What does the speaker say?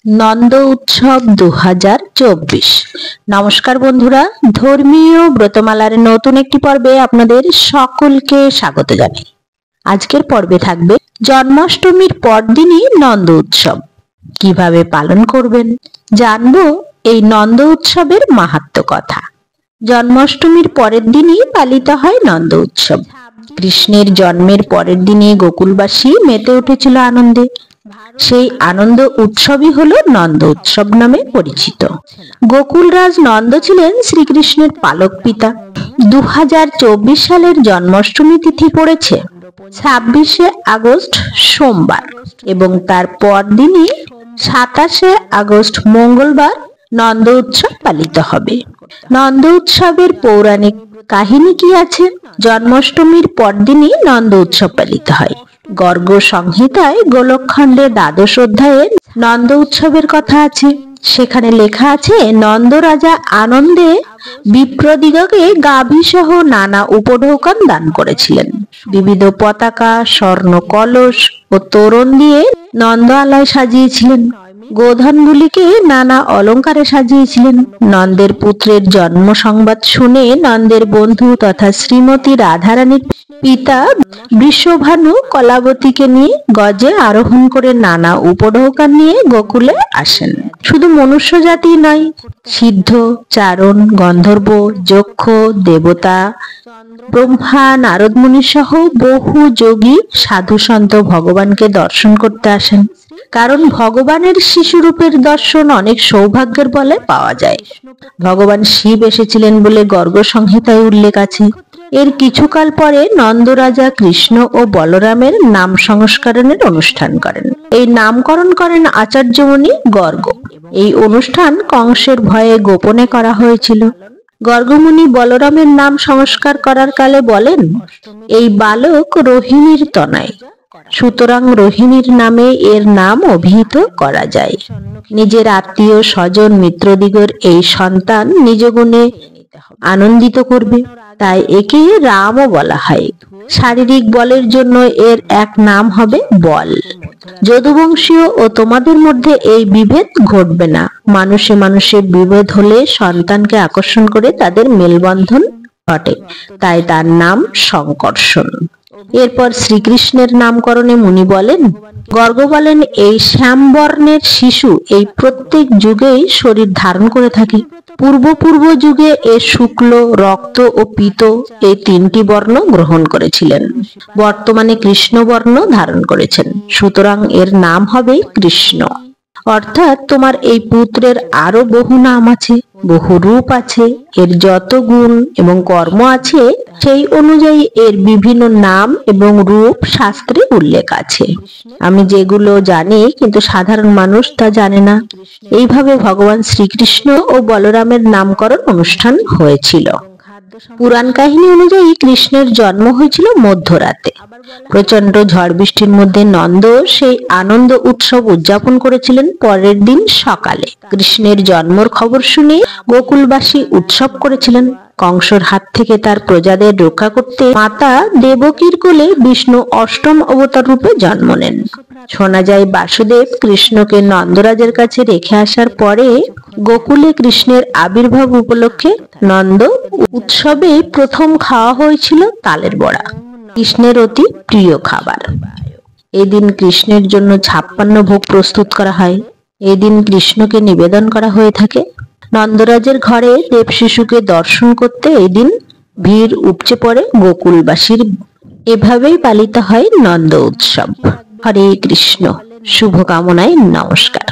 নন্দ উৎসব 2024। নমস্কার বন্ধুরা, ধর্মীয় ব্রতমালার নতুন একটি পর্বে আপনাদের সকলকে স্বাগত জানাই। আজকের পর্বে থাকবে জন্মাষ্টমীর পরদিনই নন্দ উৎসব কিভাবে পালন করবেন, জানবো এই নন্দ উৎসবের মাহাত্ম্য কথা। জন্মাষ্টমীর পরের দিনই পালিত হয় নন্দ উৎসব। কৃষ্ণের জন্মের পরের দিনে গোকুলবাসী মেতে উঠেছিল আনন্দে। সেই আনন্দ উৎসবই হলো নন্দ উৎসব নামে পরিচিত। গোকুলরাজ নন্দ ছিলেন শ্রীকৃষ্ণের পালক পিতা। 2024 সালের জন্মাষ্টমী তিথি পড়েছে 26শে আগস্ট সোমবার এবং তার পরদিনই 27শে আগস্ট মঙ্গলবার নন্দ উৎসব পালিত হবে। নন্দ উৎসবের পৌরাণিক কাহিনী কি আছে? জন্মাষ্টমীর পরদিনই নন্দ উৎসব পালিত হয়। গর্গ সংহিতায় গোলকখণ্ডে দ্বাদশ অধ্যায়ে নন্দ উৎসবের কথা আছে। সেখানে লেখা আছে, নন্দ রাজা আনন্দে বিপ্রদিগকে গাভী সহ নানা উপঢৌকন দান করেছিলেন। বিবিধ পতাকা, স্বর্ণ কলস ও তোরণ দিয়ে নন্দ আলয় সাজিয়েছিলেন। গোধনগুলিকে নানা অলঙ্কারে সাজিয়েছিলেন। নন্দের পুত্রের জন্ম সংবাদ শুনে নন্দের বন্ধু তথা শ্রীমতী রাধারানীর পিতা বৃষভানু কলাবতীকে নিয়ে গজে আরোহণ করে নানা উপঢৌকন নিয়ে গোকুলে আসেন। শুধু মনুষ্য জাতি নয়, সিদ্ধ, চারণ, গন্ধর্ব, যক্ষ, দেবতা, ব্রহ্মা, নারদ মুনি সহ বহু যোগী সাধু সন্ত ভগবানকে দর্শন করতে আসেন। কারণ ভগবানের শিশুরূপের দর্শন অনেক সৌভাগ্যের বলে পাওয়া যায়। ভগবান শিব এসেছিলেন বলে গর্গ সংহিতায় উল্লেখ আছে। এর কিছুকাল পরে নন্দ রাজা কৃষ্ণ ও বলরামের নাম সংস্করণের অনুষ্ঠান করেন। এই নামকরণ করেন আচার্যমুনি গর্গ। এই অনুষ্ঠান কংসের ভয়ে গোপনে করা হয়েছিল। গর্গমুনি বলরামের নাম সংস্কার করার কালে বলেন, এই বালক রোহিণীর তনয়, সুতরাং রোহিণীর নামে এর নাম অভিহিত করা যায়। নিজের আত্মীয় স্বজন মিত্রদিগর এই সন্তান নিজ গুণে আনন্দিত করবে, তাই একে রামও বলা হয়। শারীরিক বলের জন্য এর এক নাম হবে বল। যদুবংশীয় ও তোমাদের মধ্যে এই বিভেদ ঘটবে না। মানুষে মানুষে বিভেদ হলে সন্তানকে আকর্ষণ করে তাদের মেলবন্ধন ঘটে, তাই তার নাম সংকর্ষণ। এরপর শ্রীকৃষ্ণের নামকরণে মুনি বলেন, গর্গ বলেন, এই শ্যামবর্ণের শিশু এই প্রত্যেক যুগেই শরীর ধারণ করে থাকে। পূর্ব যুগে এ শুক্ল, রক্ত ও পীত এই তিনটি বর্ণ গ্রহণ করেছিলেন। বর্তমানে কৃষ্ণ বর্ণ ধারণ করেছেন, সুতরাং এর নাম হবে কৃষ্ণ। অর্থাৎ তোমার এই পুত্রের আরো বহু নাম আছে, বহু রূপ আছে। এর যত গুণ এবং কর্ম আছে সেই অনুযায়ী এর বিভিন্ন নাম এবং রূপ শাস্ত্রে উল্লেখ আছে। আমি যেগুলো জানি কিন্তু সাধারণ মানুষ তা জানে না। এইভাবে ভগবান শ্রীকৃষ্ণ ও বলরামের নামকরণ অনুষ্ঠান হয়েছিল। পুরাণ কাহিনী অনুযায়ী কৃষ্ণের জন্ম হয়েছিল মধ্যরাতে। প্রচন্ড ঝড় বৃষ্টির মধ্যে নন্দ সেই আনন্দ উৎসব উদযাপন করেছিলেন পরের দিন সকালে। কৃষ্ণের জন্মর খবর শুনে গোকুলবাসী উৎসব করেছিলেন। কংসর হাত থেকে তার প্রজাদের রক্ষা করতে মাতা দেবকীর কোলে বিষ্ণু অষ্টম অবতার রূপে জন্ম নেন। শোনা যায় বাসুদেব কৃষ্ণকে নন্দরাজের কাছে রেখে আসার পরে গোকুলে কৃষ্ণের আবির্ভাব উপলক্ষে নন্দ উৎসবে প্রথম খাওয়া হয়েছিল তালের বড়া, কৃষ্ণের অতি প্রিয় খাবার। এদিন কৃষ্ণের জন্য 56 ভোগ প্রস্তুত করা হয়। এদিন কৃষ্ণকে নিবেদন করা হয়ে থাকে। নন্দরাজের ঘরে দেব শিশুকে দর্শন করতে এদিন ভিড় উপচে পড়ে গোকুলবাসীর। এভাবেই পালিত হয় নন্দ উৎসব। হরে কৃষ্ণ। শুভকামনায় নমস্কার।